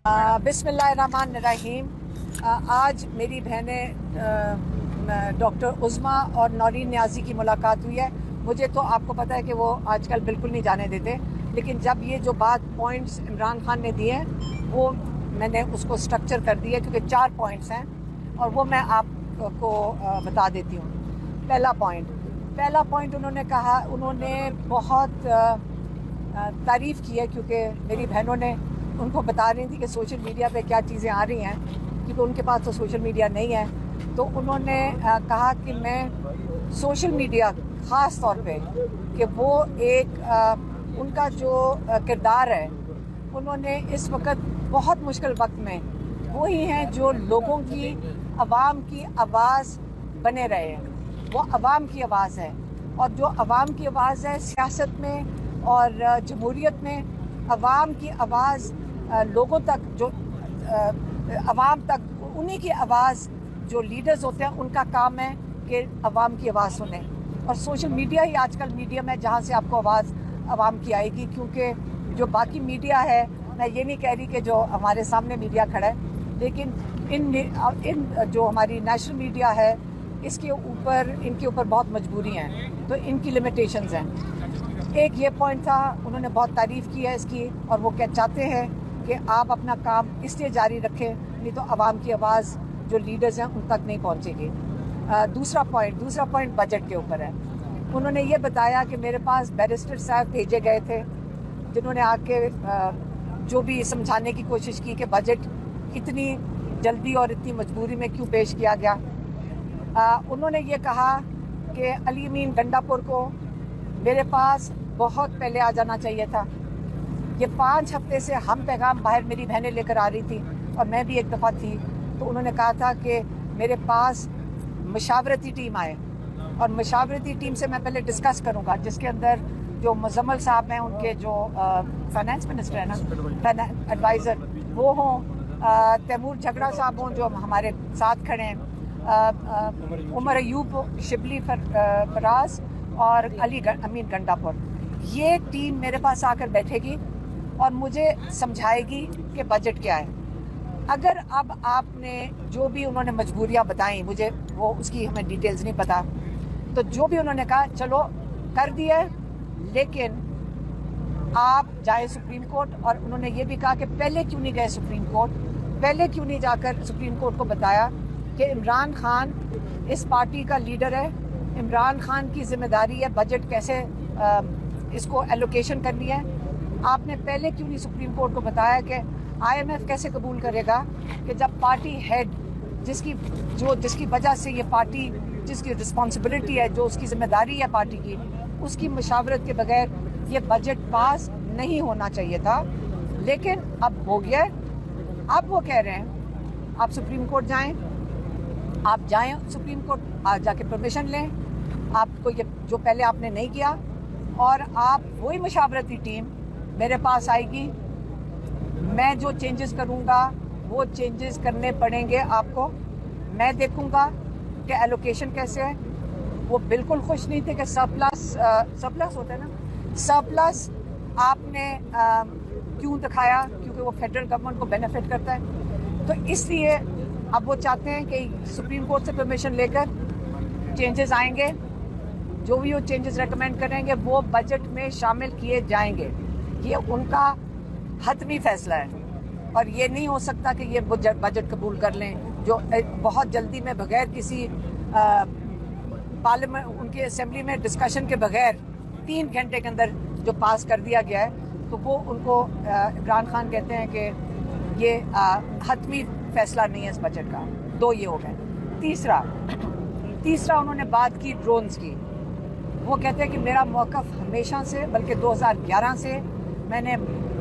बिस्मिल्लाहिर्रहमानिर्रहीम। आज मेरी बहनें डॉक्टर उज़्मा और नौरीन न्याज़ी की मुलाकात हुई है। मुझे तो आपको पता है कि वो आजकल बिल्कुल नहीं जाने देते, लेकिन जब ये जो बात पॉइंट्स इमरान खान ने दिए वो मैंने उसको स्ट्रक्चर कर दिया, क्योंकि 4 पॉइंट्स हैं और वो मैं आपको बता देती हूँ। पहला पॉइंट उन्होंने कहा, उन्होंने बहुत तारीफ़ की है, क्योंकि मेरी बहनों ने उनको बता रही थी कि सोशल मीडिया पे क्या चीज़ें आ रही हैं, क्योंकि उनके पास तो सोशल मीडिया नहीं है। तो उन्होंने कहा कि मैं सोशल मीडिया ख़ास तौर पे कि वो एक उनका जो किरदार है, उन्होंने इस वक्त बहुत मुश्किल वक्त में वो ही हैं जो लोगों की आवाम की आवाज़ बने रहे हैं। वो आवाम की आवाज़ है, और जो आवाम की आवाज़ है सियासत में और जमहूरियत में, आवाम की आवाज़ लोगों तक, जो आवाम तक, उन्हीं की आवाज़ जो लीडर्स होते हैं उनका काम है कि आवाम की आवाज़ सुने। और सोशल मीडिया ही आजकल मीडियम है जहाँ से आपको आवाज़ आवाम की आएगी, क्योंकि जो बाकी मीडिया है, मैं ये नहीं कह रही कि जो हमारे सामने मीडिया खड़ा है, लेकिन इन जो हमारी नेशनल मीडिया है इनके ऊपर बहुत मजबूरी हैं, तो इनकी लिमिटेशंस हैं। एक ये पॉइंट था, उन्होंने बहुत तारीफ़ की है इसकी, और वो क्या चाहते हैं कि आप अपना काम इसलिए जारी रखें, नहीं तो आवाम की आवाज़ जो लीडर्स हैं उन तक नहीं पहुंचेगी। दूसरा पॉइंट बजट के ऊपर है। उन्होंने ये बताया कि मेरे पास बैरिस्टर साहब भेजे गए थे, जिन्होंने आके जो भी समझाने की कोशिश की कि बजट इतनी जल्दी और इतनी मजबूरी में क्यों पेश किया गया। उन्होंने ये कहा कि अली अमीन गंडापुर को मेरे पास बहुत पहले आ जाना चाहिए था। ये 5 हफ्ते से हम पैगाम बाहर मेरी बहनें लेकर आ रही थी, और मैं भी एक दफ़ा थी, तो उन्होंने कहा था कि मेरे पास मशावरती टीम आए, और मशावरती टीम से मैं पहले डिस्कस करूँगा, जिसके अंदर जो मुजम्मल साहब हैं, उनके जो फाइनेंस मिनिस्टर है ना, एडवाइज़र, वो हों, तैमूर झगड़ा साहब हों जो हमारे साथ खड़े हैं, उमर अयूब, शिबली फराज और अली अमीन गंडापुर। ये टीम मेरे पास आकर बैठेगी और मुझे समझाएगी कि बजट क्या है। अगर अब आपने जो भी उन्होंने मजबूरियां बताई, मुझे वो उसकी हमें डिटेल्स नहीं पता, तो जो भी उन्होंने कहा चलो कर दिया, लेकिन आप जाए सुप्रीम कोर्ट। और उन्होंने ये भी कहा कि पहले क्यों नहीं गए सुप्रीम कोर्ट, पहले क्यों नहीं जाकर सुप्रीम कोर्ट को बताया कि इमरान खान इस पार्टी का लीडर है, इमरान खान की जिम्मेदारी है बजट कैसे इसको एलोकेशन करनी है। आपने पहले क्यों नहीं सुप्रीम कोर्ट को बताया कि IMF कैसे कबूल करेगा कि जब पार्टी हेड जिसकी वजह से ये पार्टी, जिसकी रिस्पॉन्सिबिलिटी है, जो उसकी जिम्मेदारी है पार्टी की, उसकी मशावरत के बगैर ये बजट पास नहीं होना चाहिए था। लेकिन अब हो गया। अब वो कह रहे हैं आप सुप्रीम कोर्ट जाएं, आप जाएं सुप्रीम कोर्ट, जाके परमिशन लें, आपको ये जो पहले आपने नहीं किया, और आप वही मशावरती टीम मेरे पास आएगी। मैं जो चेंजेस करूँगा वो चेंजेस करने पड़ेंगे आपको। मैं देखूँगा कि एलोकेशन कैसे है। वो बिल्कुल खुश नहीं थे कि सरप्लस होता है ना, सरप्लस आपने क्यों दिखाया, क्योंकि वो फेडरल गवर्नमेंट को बेनिफिट करता है। तो इसलिए अब वो चाहते हैं कि सुप्रीम कोर्ट से परमिशन लेकर चेंजेस आएंगे, जो भी वो चेंजेस रेकमेंड करेंगे वो बजट में शामिल किए जाएंगे। ये उनका हतमी फैसला है, और ये नहीं हो सकता कि ये बजट कबूल कर लें जो बहुत जल्दी में, बगैर किसी पार्लियामेंट, उनके असेंबली में डिस्कशन के बगैर 3 घंटे के अंदर जो पास कर दिया गया है। तो वो उनको इमरान खान कहते हैं कि ये हतमी फैसला नहीं है इस बजट का। 2 ये हो गए। तीसरा उन्होंने बात की ड्रोन्स की। वो कहते हैं कि मेरा मौक़िफ़ हमेशा से, बल्कि 2011 से मैंने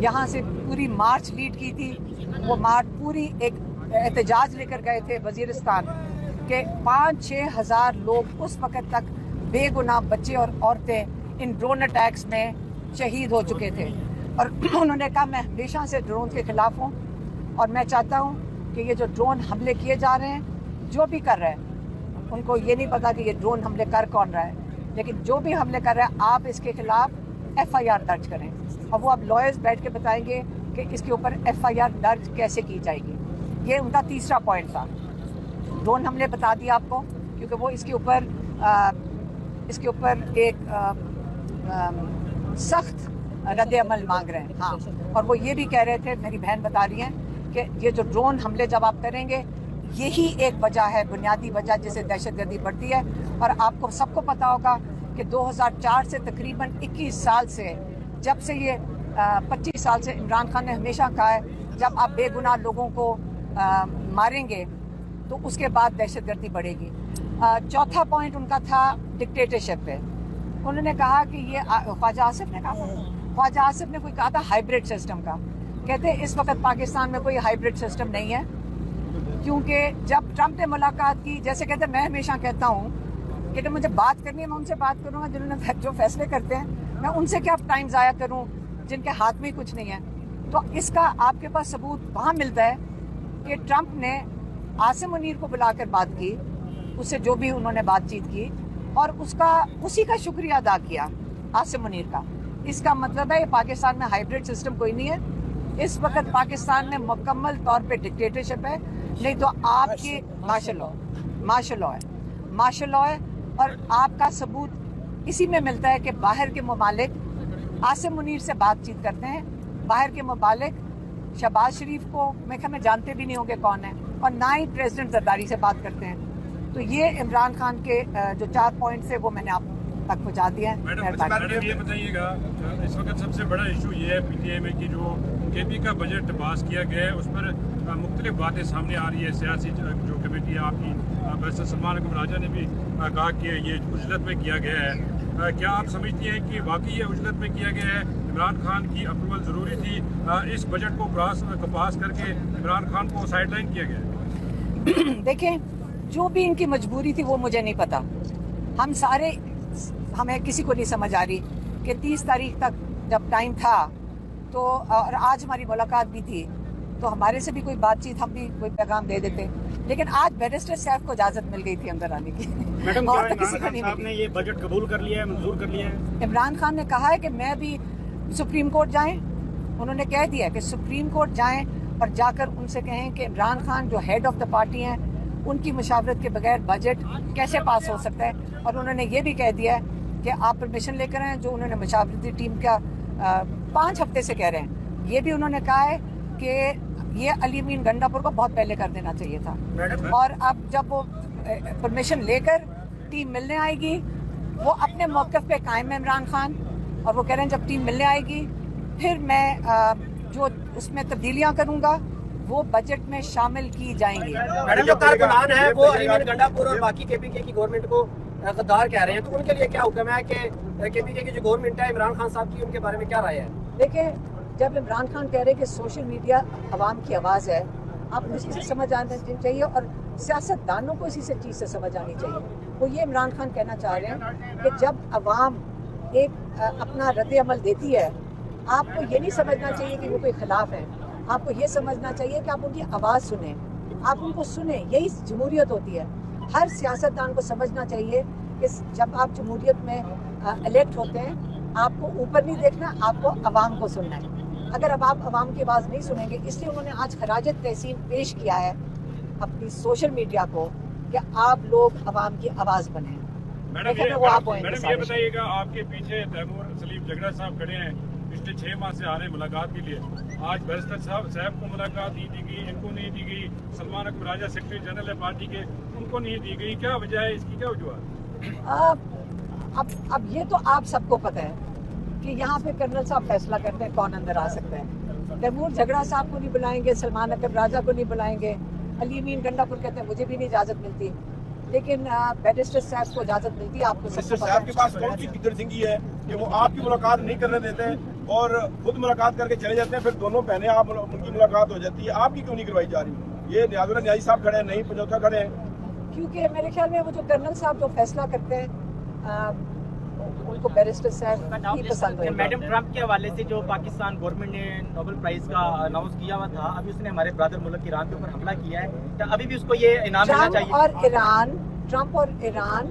यहाँ से पूरी मार्च लीड की थी। वो मार्च पूरी एक एहतजाज लेकर गए थे वज़ीरिस्तान के 5-6 हज़ार लोग उस वक़्त तक बेगुनाह बच्चे और औरतें इन ड्रोन अटैक्स में शहीद हो चुके थे। और उन्होंने कहा मैं हमेशा से ड्रोन के ख़िलाफ़ हूँ, और मैं चाहता हूँ कि ये जो ड्रोन हमले किए जा रहे हैं, जो भी कर रहे हैं, उनको ये नहीं पता कि ये ड्रोन हमले कर कौन रहा है, लेकिन जो भी हमले कर रहे हैं आप इसके खिलाफ FIR दर्ज करें। और वो अब लॉयर्स बैठ के बताएंगे कि इसके ऊपर FIR दर्ज कैसे की जाएगी। ये उनका तीसरा पॉइंट था। ड्रोन हमले बता दिया आपको, क्योंकि वो इसके ऊपर एक सख्त रद्द अमल मांग रहे हैं। हाँ, और वो ये भी कह रहे थे, मेरी बहन बता रही हैं कि ये जो ड्रोन हमले जब आप करेंगे, यही एक वजह है, बुनियादी वजह जिससे दहशतगर्दी बढ़ती है। और आपको सबको पता होगा कि 2004 से तकरीबन 21 साल से, जब से ये 25 साल से इमरान खान ने हमेशा कहा है जब आप बेगुनाह लोगों को मारेंगे तो उसके बाद दहशतगर्दी बढ़ेगी। चौथा पॉइंट उनका था डिक्टेटरशिप पे। उन्होंने कहा कि ये ख्वाजा आसिफ ने कहा, ख्वाजा आसिफ ने कोई कहा था हाइब्रिड सिस्टम का। कहते हैं इस वक्त पाकिस्तान में कोई हाइब्रिड सिस्टम नहीं है, क्योंकि जब ट्रंप ने मुलाकात की, जैसे कहते हैं, मैं हमेशा कहता हूँ कि जब मुझे बात करनी है मैं उनसे बात करूँगा जिन्होंने जो फैसले करते हैं। मैं उनसे क्या टाइम ज़ाया करूँ जिनके हाथ में ही कुछ नहीं है। तो इसका आपके पास सबूत वहाँ मिलता है कि ट्रंप ने आसिम मुनीर को बुलाकर बात की, उससे जो भी उन्होंने बातचीत की, और उसी का शुक्रिया अदा किया आसिम मुनीर का। इसका मतलब है पाकिस्तान में हाइब्रिड सिस्टम कोई नहीं है। इस वक्त पाकिस्तान में मुकम्मल तौर पे डिक्टेटरशिप है, नहीं तो आपकी मार्शल लॉ है। और आपका सबूत इसी में मिलता है कि बाहर के ममालिक आसिम मुनीर से बातचीत करते हैं। बाहर के ममालिक शहबाज शरीफ को मैं जानते भी नहीं होंगे कौन है, और ना ही प्रेसिडेंट जरदारी से बात करते हैं। तो ये इमरान खान के जो 4 पॉइंट्स है वो मैंने आप तक पहुँचा दिया है। मैडम ये बताइएगा, इस वक्त सबसे बड़ा इशू ये है PTI में कि जो KP का बजट पास किया गया है उस पर मुख्तलिफ बातें सामने आ रही है। सियासी जो कमेटी है आपकी, बैरिस्टर सलमान अकबर राजा ने भी कहा कि ये उजलत में किया गया है। क्या आप समझती हैं कि वाकई ये उजलत में किया गया है? इमरान खान की अप्रूवल ज़रूरी थी? इस बजट को पास करके इमरान खान को साइडलाइन किया गया? देखें, जो भी इनकी मजबूरी थी वो मुझे नहीं पता। हमें किसी को नहीं समझ आ रही कि 30 तारीख तक जब टाइम था तो, और आज हमारी मुलाकात भी थी, तो हमारे से भी कोई बातचीत, हम भी कोई पैगाम दे देते। लेकिन आज बैरिस्टर साहब को इजाज़त मिल गई थी अंदर आने की। मैडम, और किसी को नहीं मिली। आपने ये बजट कबूल कर लिया है, मंजूर कर लिया है? इमरान खान ने कहा है कि मैं भी सुप्रीम कोर्ट जाएं। उन्होंने कह दिया कि सुप्रीम कोर्ट जाएं और जाकर उनसे कहें कि इमरान खान जो हेड ऑफ द पार्टी हैं, उनकी मुशावरत के बगैर बजट कैसे पास हो सकता है। और उन्होंने ये भी कह दिया है कि आप परमिशन लेकर आएँ, जो उन्होंने मुशावरती टीम का 5 हफ्ते से कह रहे हैं। ये भी उन्होंने कहा है कि ये अली अमीन गंडापुर को बहुत पहले कर देना चाहिए था। और अब जब वो परमिशन लेकर टीम मिलने आएगी, वो अपने मौक़िफ़ पे कायम है इमरान खान, और वो कह रहे हैं जब टीम मिलने आएगी फिर मैं जो उसमें तब्दीलियाँ करूँगा वो बजट में शामिल की जाएंगी। मैडम, जो कारकुनान है वो अली अमीन गंडापुर और बाकी KPK की गवर्नमेंट को गद्दार कह रहे हैं, तो उनके लिए क्या हुक्म है कि KPK की जो गवर्नमेंट है इमरान खान साहब की, उनके बारे में क्या राय है? देखिए, जब इमरान खान कह रहे हैं कि सोशल मीडिया आवाम की आवाज़ है, आपको इसी से समझ आना चाहिए, और सियासतदानों को इसी से चीज़ से समझ आनी चाहिए। वो ये इमरान खान कहना चाह रहे हैं कि जब आवाम एक अपना रद्द अमल देती है, आपको ये नहीं समझना चाहिए कि वो कोई खिलाफ है। आपको ये समझना चाहिए कि आप उनकी आवाज़ सुने, आप उनको सुने। यही जमहूरियत होती है। हर सियासतदान को समझना चाहिए कि जब आप जमहूरियत में इलेक्ट होते हैं, आपको ऊपर नहीं देखना, आपको आवाम को सुनना है। अगर अब आप आवाम की आवाज़ नहीं सुनेंगे, इसलिए उन्होंने आज खराज तहसीन पेश किया है अपनी सोशल मीडिया को कि आप लोग आवाम की आवाज़ बने। मैडम ये बताइएगा, आपके पीछे तैमूर सलीम झगड़ा साहब खड़े हैं, पिछले 6 माह से आ रहे हैं मुलाकात के लिए। आज बैरिस्टर साहब को मुलाकात दी गई, इनको नहीं दी गई। सलमान अकबर राजा सेक्रेटरी जनरल है पार्टी के, उनको नहीं दी गई। क्या वजह है इसकी, क्या वजह? अब ये तो आप सबको पता है कि यहाँ पे कर्नल साहब फैसला करते हैं कौन अंदर आ सकता है। तैमूर झगड़ा साहब को नहीं बुलाएंगे, सलमान अकबर राजा को नहीं बुलाएंगे, अली अमीन गंडापुर कहते हैं मुझे भी नहीं इजाज़त मिलती, लेकिन बैरिस्टर साहब को इजाज़त मिलती है। आपको सबको पता है के पास कौन सी फिक्र है कि वो आपकी मुलाकात नहीं करने देते हैं और खुद मुलाकात करके चले जाते हैं, फिर दोनों बहनें आप उनकी मुलाकात हो जाती है, आपकी क्यों नहीं करवाई जा रही? ये न्याजुल न्याजी साहब खड़े हैं, नहीं पंजौता खड़े हैं, क्योंकि मेरे ख्याल में वो जो कर्नल साहब जो फैसला करते हैं उनको बैरिस्टर साहब ही पसंद है। मैडम, ट्रंप के हवाले से जो पाकिस्तान गवर्नमेंट ने नोबेल प्राइज का अनाउंस किया हुआ था, अभी उसने हमारे ब्रदर मुल्क ईरान के ऊपर हमला किया है, तो अभी भी उसको ये इनाम मिलना चाहिए? ट्रंप और ईरान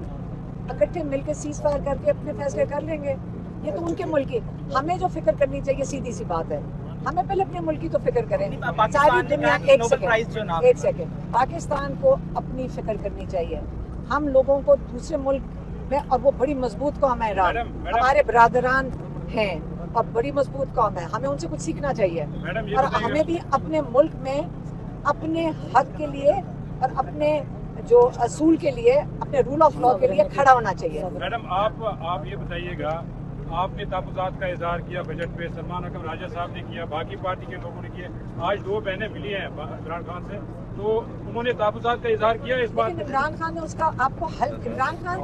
इकट्ठे मिलकर सीज फायर करके अपने फैसले कर लेंगे, ये तो उनके मुल्क की। हमें जो फिक्र करनी चाहिए, सीधी सी बात है हमें पहले अपने मुल्क की तो फिक्र करें। पाकिस्तान सारी ने दुनिया कहा एक नोबेल प्राइज जो नाम एक सेकेंड, पाकिस्तान को अपनी फिक्र करनी चाहिए। हम लोगों को दूसरे मुल्क में, और वो बड़ी मजबूत कौम है ईरान, मैडम, हमारे बरादरान हैं और बड़ी मजबूत कौम है, हमें उनसे कुछ सीखना चाहिए। मैडम, ये और बताइएगा- हमें भी अपने मुल्क में अपने हक के लिए और अपने जो असूल के लिए, अपने रूल ऑफ लॉ के लिए खड़ा होना चाहिए। मैडम आप ये बताइएगा, आपने तहफ़्फ़ुज़ात का इजहार किया बजट पे, सलमान अकरम राजा साहब ने किया, बाकी पार्टी के लोगों ने किया, आज 2 बहनें मिली हैं इमरान खान से, तो उन्होंने तहफ़्फ़ुज़ात का इजहार किया इस बात लेकिन इमरान खान ने उसका आपको हल, इमरान खान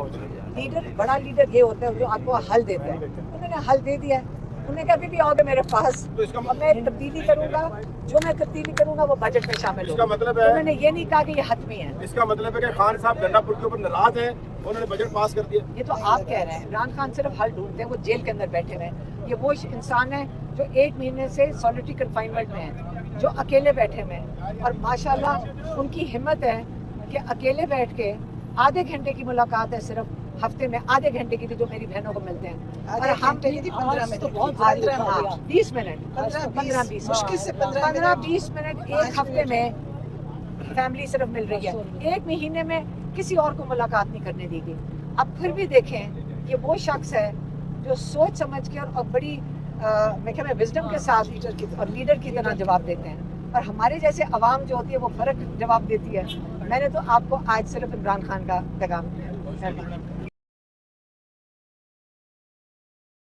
लीडर, बड़ा लीडर ये होता है जो आपको हल देता है, उन्होंने हल दे दिया है। उन्होंने कहा अभी भी आओगे मेरे पास, तो इसका और मैं तब्दीली करूंगा, जो मैं तब्दीली करूंगा वो बजट में शामिल इसका होगा। मतलब है- उन्होंने ये नहीं कहा कि ये हतमी है। इसका मतलब है कि खान साहब गंडापुर के ऊपर नाराज हैं, उन्होंने बजट पास कर दिया। ये तो आप कह रहे हैं, इमरान खान सिर्फ हल ढूंढते हैं, वो जेल के अंदर बैठे हुए हैं। ये वो इंसान है जो 1 महीने से सॉलिटरी कन्फाइनमेंट में है, जो अकेले बैठे हुए हैं, और माशाल्लाह उनकी हिम्मत है कि अकेले बैठ के आधे घंटे की मुलाकात है, सिर्फ हफ्ते में आधे घंटे की, जो मेरी बहनों को मिलते हैं। और हम 15 मिनट, 20 मिनट, 15-20 मुश्किल से 15-20 मिनट एक हफ्ते में फैमिली सिर्फ मिल रही है। 1 महीने में किसी और को मुलाकात नहीं करने देगी। अब फिर भी देखें, ये वो शख्स है जो सोच समझ के और बड़ी मैं क्या विजडम के साथ और लीडर की तरह जवाब देते हैं, और हमारे जैसे अवाम जो होती है वो फर्क जवाब देती है। मैंने तो आपको आज सिर्फ इमरान खान का पैगाम दिया।